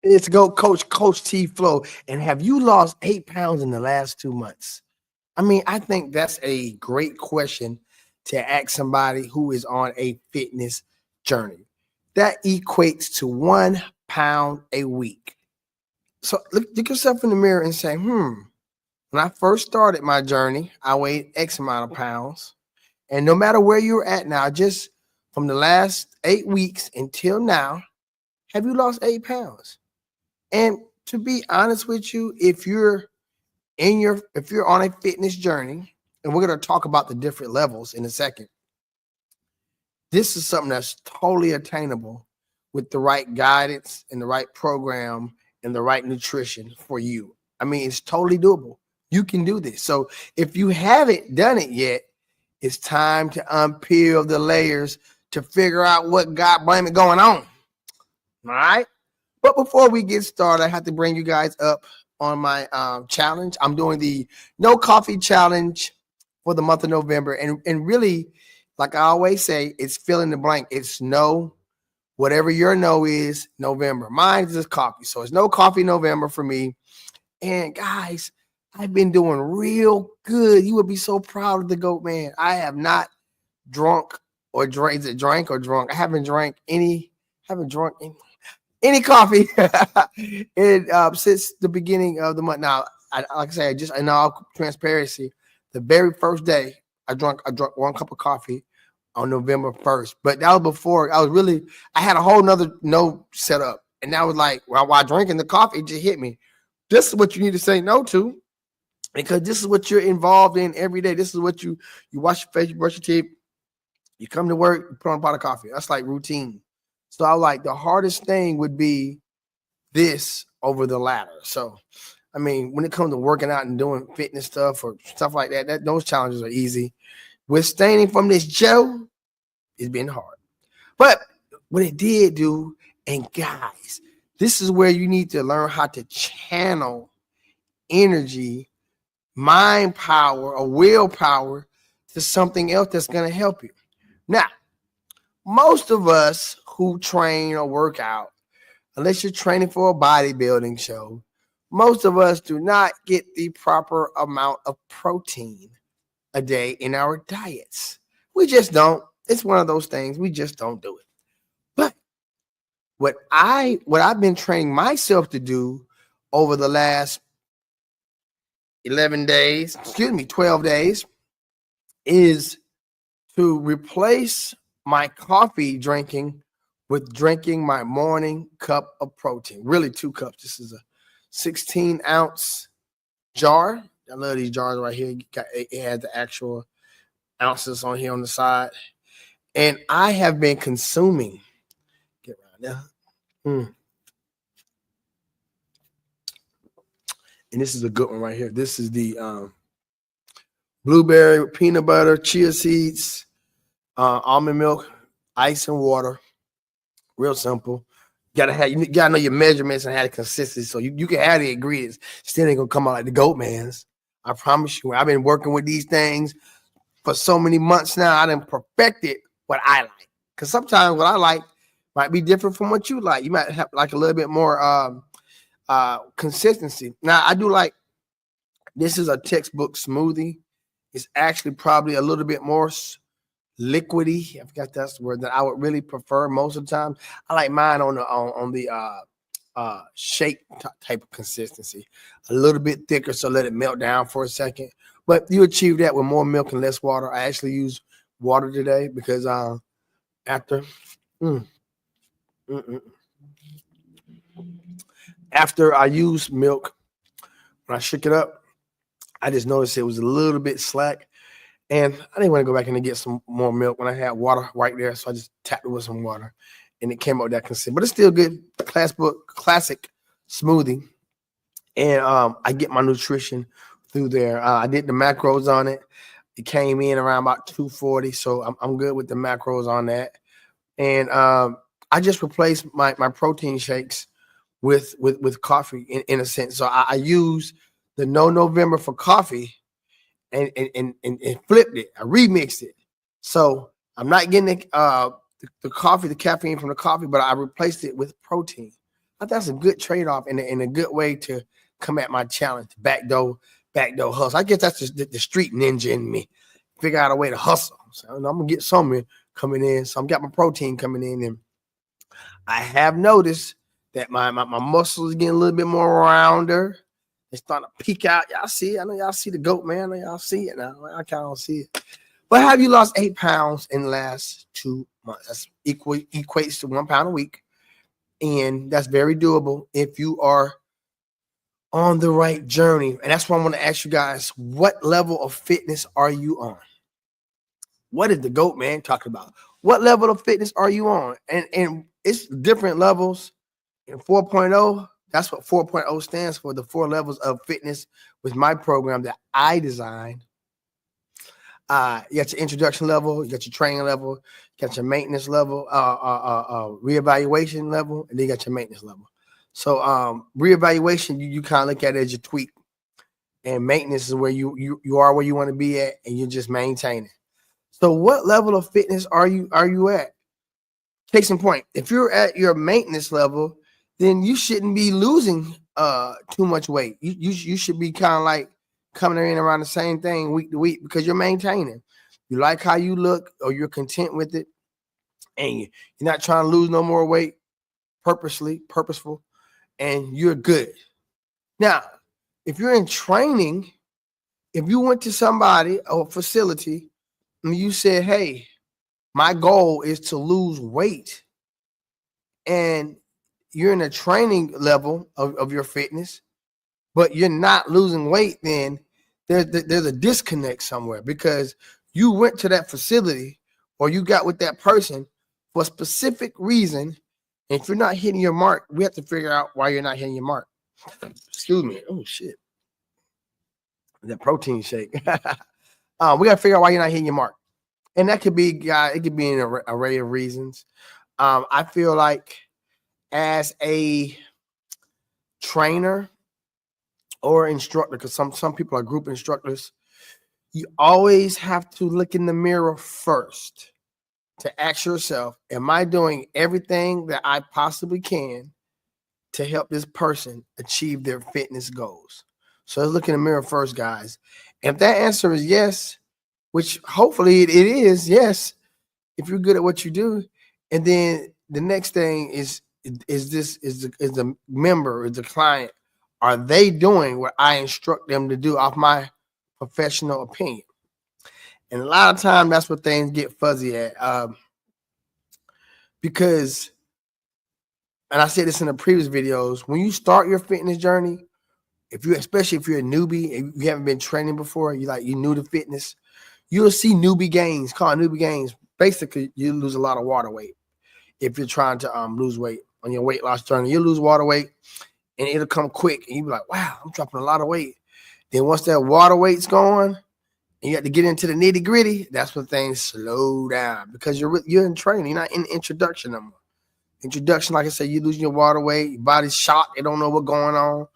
It's go Coach T Flow. And have you lost 8 pounds in the last 2 months? I mean, I think that's a great question to ask somebody who is on a fitness journey. That equates to 1 pound a week. So look yourself in the mirror and say, when I first started my journey, I weighed X amount of pounds. And no matter where you're at now, just from the last 8 weeks until now, have you lost 8 pounds? And to be honest with you, if you're on a fitness journey, and we're going to talk about the different levels in a second, this is something that's totally attainable with the right guidance and the right program and the right nutrition for you. I mean, it's totally doable. You can do this. So if you haven't done it yet, it's time to unpeel the layers to figure out what God blame it going on. All right. But before we get started, I have to bring you guys up on my challenge. I'm doing the no coffee challenge for the month of November. And really, like I always say, it's fill in the blank. It's no, whatever your no is, November. Mine is just coffee. So it's no coffee November for me. And guys, I've been doing real good. You would be so proud of the GOAT man. I have not drunk or drank. Is it drank or drunk? I haven't drunk any coffee since the beginning of the month. Now, like I say, just in all transparency, the very first day I drank 1 cup of coffee on November 1st. But that was before I had a whole nother no set up. And that was like, while drinking the coffee, it just hit me. This is what you need to say no to, because this is what you're involved in every day. This is what you wash your face, you brush your teeth, you come to work, you put on a pot of coffee. That's like routine. So I like the hardest thing would be this over the latter. So, I mean, when it comes to working out and doing fitness stuff or stuff like that, those challenges are easy. Withstanding from this Joe, it's been hard. But what it did do, and guys, this is where you need to learn how to channel energy, mind power, or willpower to something else that's going to help you. Now, most of us who train or work out, unless you're training for a bodybuilding show, most of us do not get the proper amount of protein a day in our diets. We just don't. It's one of those things. We just don't do it. But what I've been training myself to do over the last 12 days, is to replace my coffee drinking with drinking my morning cup of protein. Really 2 cups. This is a 16-ounce jar. I love these jars right here. It has the actual ounces on here on the side. And I have been consuming. Get around there. And this is a good one right here. This is the blueberry, peanut butter, chia seeds, almond milk, ice and water. Real simple. You gotta know your measurements and have the consistency. So you can have the ingredients. Still ain't gonna come out like the GOAT man's. I promise you. I've been working with these things for so many months now. I done perfected what I like. Because sometimes what I like might be different from what you like. You might have like a little bit more consistency. Now I do like, this is a textbook smoothie. It's actually probably a little bit more liquidy. I forgot that's the word that I would really prefer most of the time. I like mine on the shake type of consistency, a little bit thicker, so let it melt down for a second. But you achieve that with more milk and less water. I actually use water today because after I used milk, when I shook it up, I just noticed it was a little bit slack. And I didn't want to go back in and get some more milk when I had water right there. So I just tapped it with some water and it came out that consistency. But it's still good. Classic smoothie. And I get my nutrition through there. I did the macros on it. It came in around about 240. So I'm good with the macros on that. And I just replaced my protein shakes with coffee in a sense. So I use the No November for coffee and flipped it. I remixed it. So I'm not getting the coffee, the caffeine from the coffee, but I replaced it with protein. I think that's a good trade-off and a good way to come at my challenge. Backdoor hustle. I guess that's just the street ninja in me. Figure out a way to hustle. So I'm gonna get something coming in. So I'm got my protein coming in, and I have noticed that my muscles getting a little bit more rounder. It's starting to peek out. Y'all see it? I know y'all see the goat, man. I know y'all see it now. I kind of don't see it. But have you lost 8 pounds in the last 2 months? That's equates to 1 pound a week. And that's very doable if you are on the right journey. And that's why I want to ask you guys, what level of fitness are you on? What is the GOAT man talking about? What level of fitness are you on? And it's different levels. In 4.0, that's what 4.0 stands for, the 4 levels of fitness with my program that I designed. You got your introduction level, you got your training level, you got your maintenance level, reevaluation level, and then you got your maintenance level. So reevaluation, you kind of look at it as your tweak, and maintenance is where you are where you want to be at, and you're just maintaining. So what level of fitness are you at? Case in point, if you're at your maintenance level, then you shouldn't be losing too much weight. You should be kind of like coming in around the same thing week to week because you're maintaining. You like how you look, or you're content with it, and you're not trying to lose no more weight purposeful, and you're good. Now, if you're in training, if you went to somebody or facility and you said, hey, my goal is to lose weight, and you're in a training level of your fitness, but you're not losing weight, then there's a disconnect somewhere, because you went to that facility or you got with that person for a specific reason. And if you're not hitting your mark, we have to figure out why you're not hitting your mark. Excuse me. Oh, shit. That protein shake. We got to figure out why you're not hitting your mark. And that could be, it could be an array of reasons. I feel like as a trainer or instructor, because some people are group instructors, you always have to look in the mirror first to ask yourself, am I doing everything that I possibly can to help this person achieve their fitness goals? So let's look in the mirror first, guys. If that answer is yes, which hopefully it is, yes, if you're good at what you do, and then the next thing is the member, is the client, are they doing what I instruct them to do off my professional opinion? And a lot of time that's where things get fuzzy at, because, and I said this in the previous videos, when you start your fitness journey, especially if you're a newbie and you haven't been training before, you new to fitness, you'll see newbie gains, called newbie gains. Basically, you lose a lot of water weight. If you're trying to lose weight on your weight loss journey, you lose water weight and it'll come quick. And you'll be like, wow, I'm dropping a lot of weight. Then once that water weight's gone and you have to get into the nitty gritty, that's when things slow down, because you're in training. You're not in introduction no more. Introduction, like I said, you losing your water weight, your body's shocked, they don't know what's going on.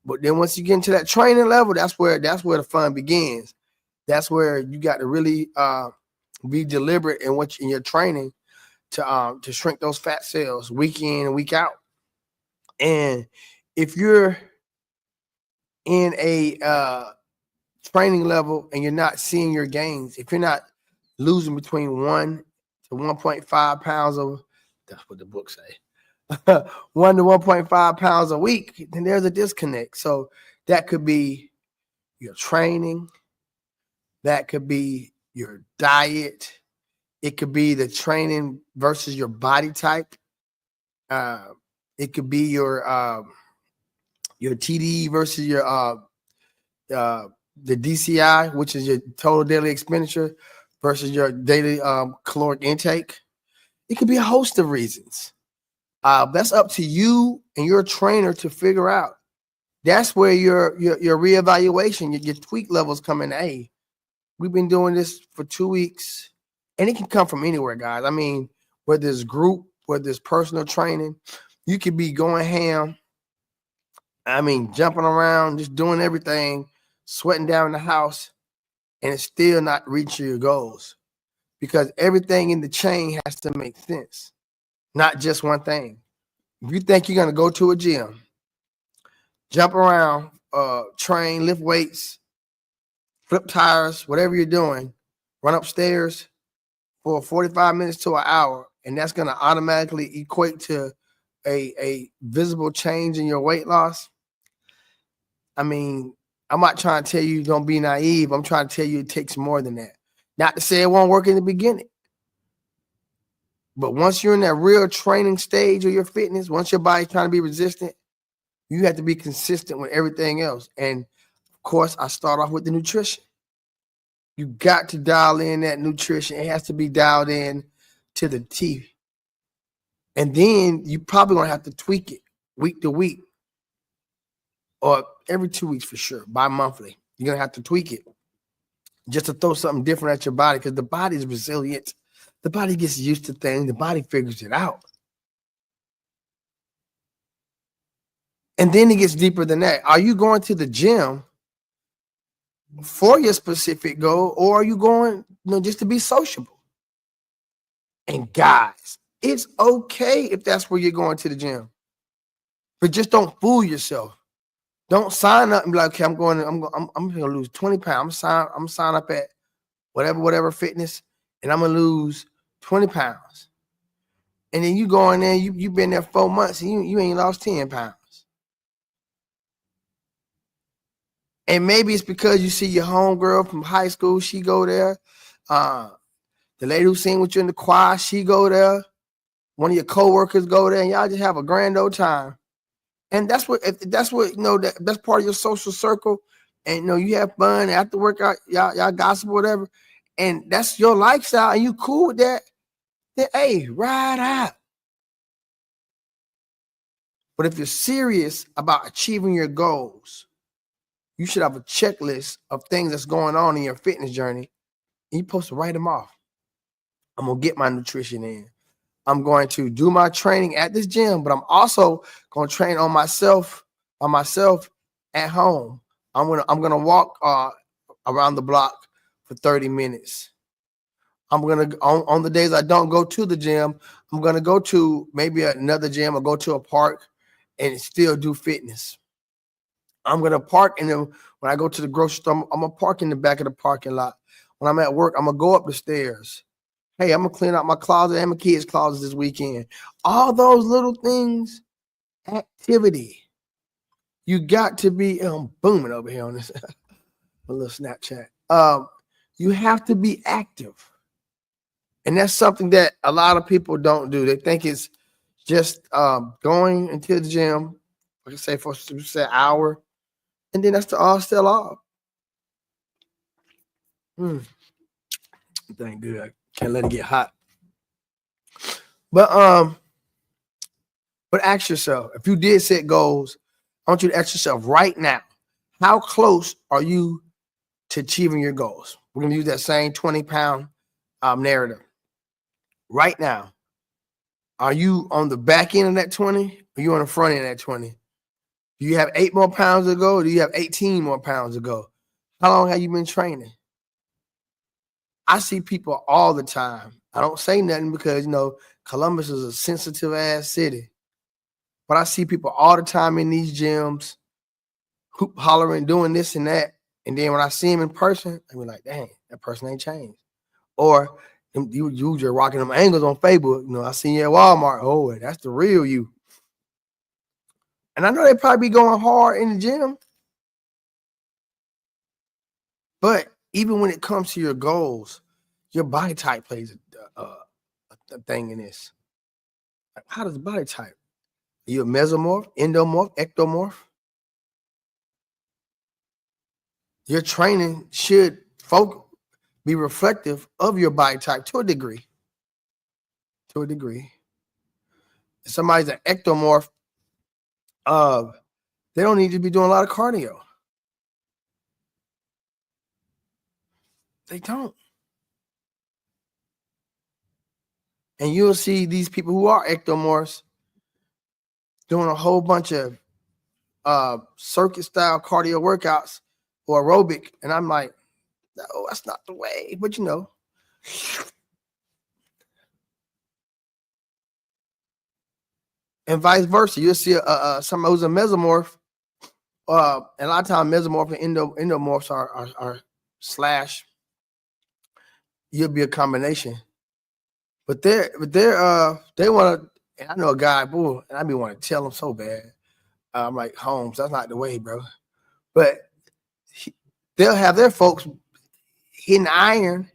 But then once you get into that training level, that's where the fun begins. That's where you got to really be deliberate in your training to shrink those fat cells week in and week out. And if you're in a training level and you're not seeing your gains, if you're not losing between 1 to 1.5 pounds of, that's what the book say, 1 to 1.5 pounds a week, then there's a disconnect. So that could be your training, that could be your diet, it could be the training versus your body type. It could be your TDE versus your the DCI, which is your total daily expenditure, versus your daily caloric intake. It could be a host of reasons. That's up to you and your trainer to figure out. That's where your reevaluation, your tweak levels come in. Hey, we've been doing this for 2 weeks, and it can come from anywhere, guys. I mean, whether it's group, whether it's personal training, you could be going ham. I mean, jumping around, just doing everything, sweating down the house, and it's still not reaching your goals, because everything in the chain has to make sense, not just one thing. If you think you're gonna go to a gym, jump around, train, lift weights, flip tires, whatever you're doing, run upstairs for 45 minutes to an hour, and that's gonna automatically equate to a visible change in your weight loss. I mean, I'm not trying to tell you don't be naive. I'm trying to tell you it takes more than that. Not to say it won't work in the beginning. But once you're in that real training stage of your fitness, once your body's trying to be resistant, you have to be consistent with everything else. And of course, I start off with the nutrition. You got to dial in that nutrition. It has to be dialed in to the T. And then you probably gonna have to tweak it week to week or every 2 weeks for sure, bi-monthly. You're gonna have to tweak it just to throw something different at your body because the body is resilient. The body gets used to things. The body figures it out. And then it gets deeper than that. Are you going to the gym for your specific goal, or are you going, just to be sociable? And guys, it's okay if that's where you're going to the gym, but just don't fool yourself. Don't sign up and be like, okay, I'm going to lose 20 pounds. I'm sign up at whatever fitness, and I'm gonna lose 20 pounds. And then you go in there, you've been there 4 months and you ain't lost 10 pounds. And maybe it's because you see your homegirl from high school, she go there. The lady who sing with you in the choir, she go there. One of your coworkers go there, and y'all just have a grand old time. And that's what that's part of your social circle. And you have fun after workout, y'all gossip or whatever. And that's your lifestyle, and you cool with that. Then hey, ride out. But if you're serious about achieving your goals, you should have a checklist of things that's going on in your fitness journey. And you're supposed to write them off. I'm going to get my nutrition in. I'm going to do my training at this gym, but I'm also going to train on myself at home. I'm going to walk around the block for 30 minutes. I'm going to, on the days I don't go to the gym, I'm going to go to maybe another gym or go to a park and still do fitness. I'm going to park, and then when I go to the grocery store, I'm going to park in the back of the parking lot. When I'm at work, I'm going to go up the stairs. Hey, I'm going to clean out my closet and my kids' closets this weekend. All those little things, activity. You got to be, I'm booming over here on this a little Snapchat. You have to be active. And that's something that a lot of people don't do. They think it's just going into the gym, like I say, for an hour, and then that's the all still off. Dang good. I can't let it get hot. But ask yourself, if you did set goals, I want you to ask yourself right now, how close are you to achieving your goals? We're gonna use that same 20-pound narrative. Right now, are you on the back end of that 20? Or are you on the front end of that 20? Do you have 8 more pounds to go? Or do you have 18 more pounds to go? How long have you been training? I see people all the time. I don't say nothing because, Columbus is a sensitive ass city. But I see people all the time in these gyms, hoop hollering, doing this and that. And then when I see them in person, I be like, dang, that person ain't changed. Or you just rocking them angles on Facebook. I seen you at Walmart. Oh, that's the real you. And I know they probably be going hard in the gym. But even when it comes to your goals, your body type plays a thing in this. Like, how does the body type? Are you a mesomorph, endomorph, ectomorph? Your training should be reflective of your body type to a degree. If somebody's an ectomorph, they don't need to be doing a lot of cardio. They don't. And you'll see these people who are ectomorphs doing a whole bunch of circuit style cardio workouts or aerobic. And I'm like, no, that's not the way. But and vice versa. You'll see somebody who's a mesomorph. And a lot of times mesomorph and endomorphs are slash. You'll be a combination. But they want to. And I know a guy, boy, and I be want to tell him so bad. I'm like, Holmes, that's not the way, bro. But they'll have their folks hitting iron,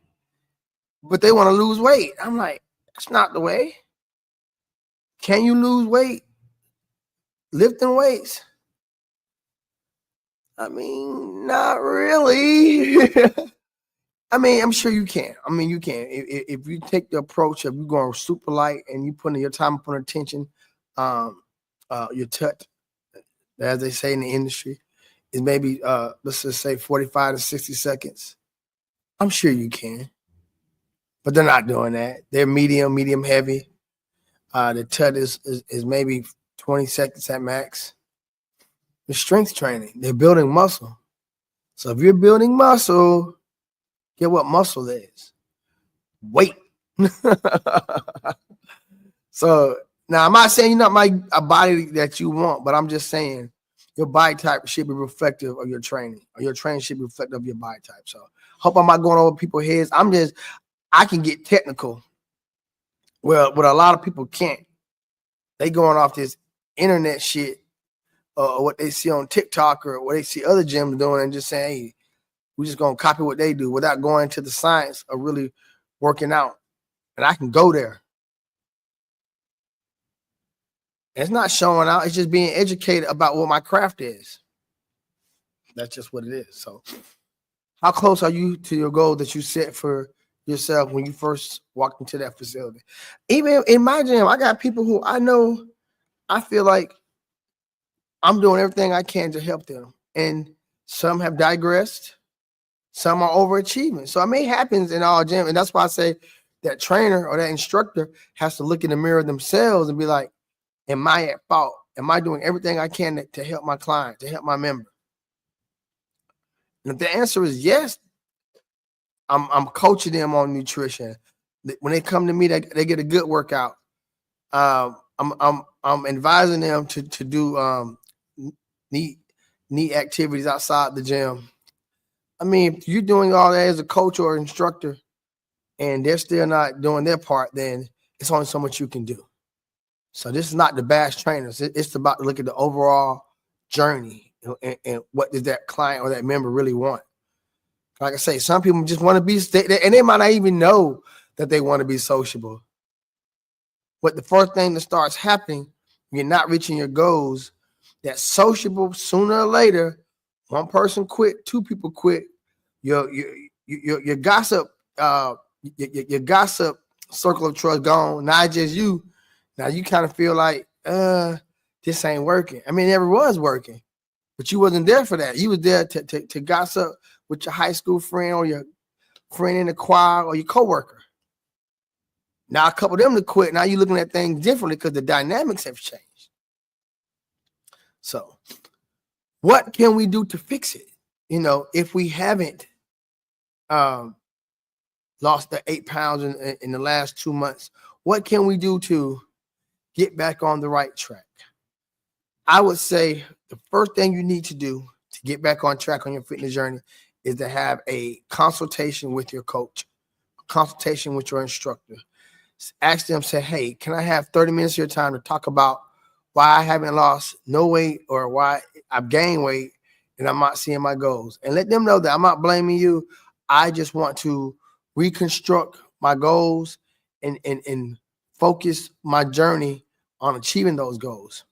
but they want to lose weight. I'm like, that's not the way. Can you lose weight lifting weights? I mean, not really. I mean, I'm sure you can. I mean, you can. If you take the approach of you going super light and you putting your time, putting attention, your touch, as they say in the industry, is maybe let's just say 45 to 60 seconds. I'm sure you can. But they're not doing that. They're medium heavy. The tut is maybe 20 seconds at max. The strength training, they're building muscle. So if you're building muscle, get what muscle is? Weight. So now I'm not saying you're not a body that you want, but I'm just saying your body type should be reflective of your training, or your training should be reflective of your body type. So hope I'm not going over people's heads. I can get technical. Well, what a lot of people can't. They going off this internet shit or what they see on TikTok or what they see other gyms doing and just saying, hey, we're just going to copy what they do without going into the science of really working out. And I can go there. It's not showing out. It's just being educated about what my craft is. That's just what it is. So how close are you to your goal that you set for yourself when you first walked into that facility? Even in my gym, I got people who I know, I feel like I'm doing everything I can to help them. And some have digressed. Some are overachieving. So I mean, it happens in all gyms. And that's why I say that trainer or that instructor has to look in the mirror themselves and be like, am I at fault? Am I doing everything I can to help my client, to help my member? And if the answer is yes, I'm coaching them on nutrition. When they come to me, they get a good workout. I'm advising them to do neat activities outside the gym. I mean, if you're doing all that as a coach or instructor and they're still not doing their part, then it's only so much you can do. So this is not the bash trainers. It's about to look at the overall journey and what does that client or that member really want. Like I say, some people just want to be, and they might not even know that they want to be sociable. But the first thing that starts happening, you're not reaching your goals, that sociable, sooner or later, one person quit, two people quit, your gossip, your gossip circle of trust gone, not just you. Now you kind of feel like, this ain't working. I mean, it never was working, but you wasn't there for that. You was there to gossip with your high school friend or your friend in the choir or your coworker. Now a couple of them to quit. Now you're looking at things differently because the dynamics have changed. So what can we do to fix it? You know, if we haven't lost the 8 pounds in the last 2 months, what can we do to get back on the right track? I would say the first thing you need to do to get back on track on your fitness journey is to have a consultation with your coach, a consultation with your instructor. Ask them, say, hey, can I have 30 minutes of your time to talk about why I haven't lost no weight or why I've gained weight and I'm not seeing my goals? And let them know that I'm not blaming you. I just want to reconstruct my goals and focus my journey on achieving those goals.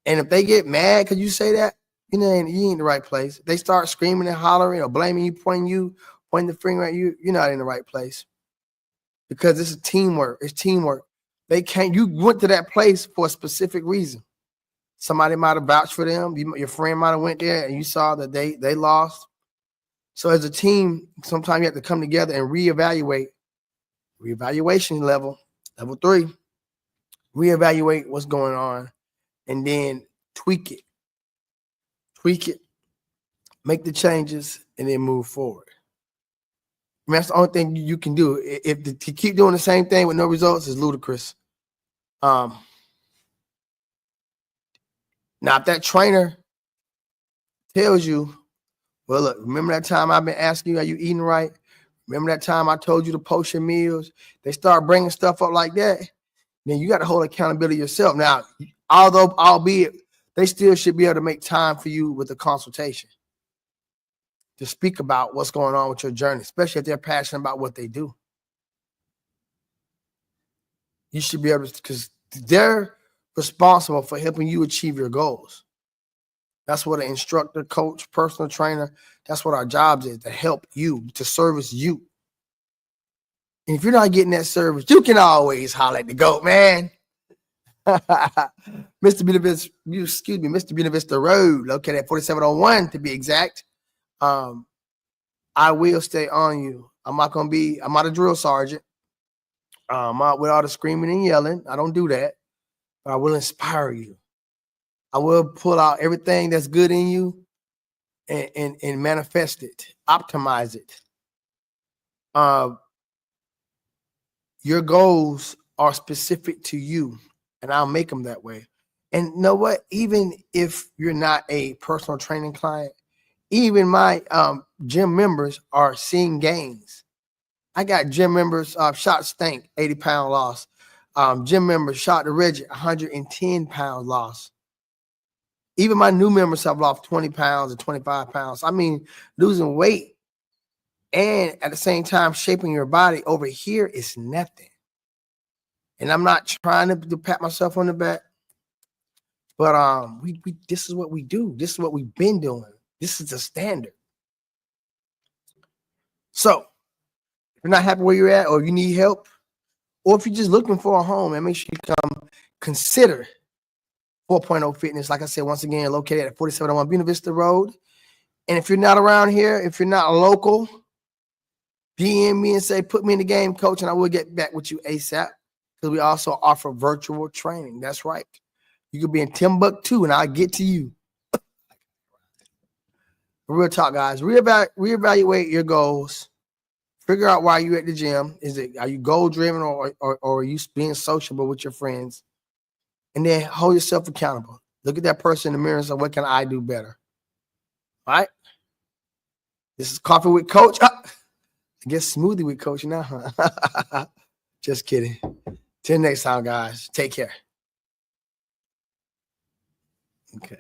And if they get mad because you say that, you ain't in the right place. If they start screaming and hollering or blaming you, pointing the finger at you, you're not in the right place. Because it's teamwork. It's teamwork. You went to that place for a specific reason. Somebody might have vouched for them. Your friend might have went there and you saw that they lost. So as a team, sometimes you have to come together and reevaluate. Reevaluation level 3. Reevaluate what's going on and then tweak it. Make the changes and then move forward. I mean, that's the only thing you can do. To keep doing the same thing with no results is ludicrous. Now, if that trainer tells you, well, look, remember that time I've been asking you, are you eating right? Remember that time I told you to post your meals? They start bringing stuff up like that. Then you got to hold accountability yourself. Now, albeit, they still should be able to make time for you with a consultation to speak about what's going on with your journey, especially if they're passionate about what they do. You should be able to, because they're responsible for helping you achieve your goals. That's what an instructor, coach, personal trainer, that's what our jobs is, to help you, to service you. And if you're not getting that service, you can always holler at the GOAT, man. Mr. Buena Vista Road, located at 4701 to be exact. I will stay on you. I'm not a drill sergeant. I'm not with all the screaming and yelling. I don't do that. But I will inspire you. I will pull out everything that's good in you and manifest it, optimize it. Your goals are specific to you, and I'll make them that way. And you know what? Even if you're not a personal training client, even my gym members are seeing gains. I got gym members, Shot Stank, 80-pound loss. Gym members, Shot the Reggie, 110-pound loss. Even my new members have lost 20 pounds or 25 pounds. I mean, losing weight and at the same time shaping your body over here is nothing. And I'm not trying to pat myself on the back, but we this is what we do. This is what we've been doing. This is the standard. So if you're not happy where you're at, or you need help, or if you're just looking for a home, and make sure you come consider 4.0 Fitness. Like I said, once again, located at 4701 Buena Vista Road. And if you're not around here, if you're not local, DM me and say, put me in the game, coach, and I will get back with you ASAP. Because we also offer virtual training. That's right. You could be in Timbuktu and I'll get to you. Real talk, guys. Reevaluate your goals. Figure out why you're at the gym. Are you goal driven or are you being sociable with your friends? And then hold yourself accountable. Look at that person in the mirror and say, what can I do better? All right. This is Coffee with Coach. I guess Smoothie with Coach now, huh? Just kidding. Till next time, guys. Take care. Okay.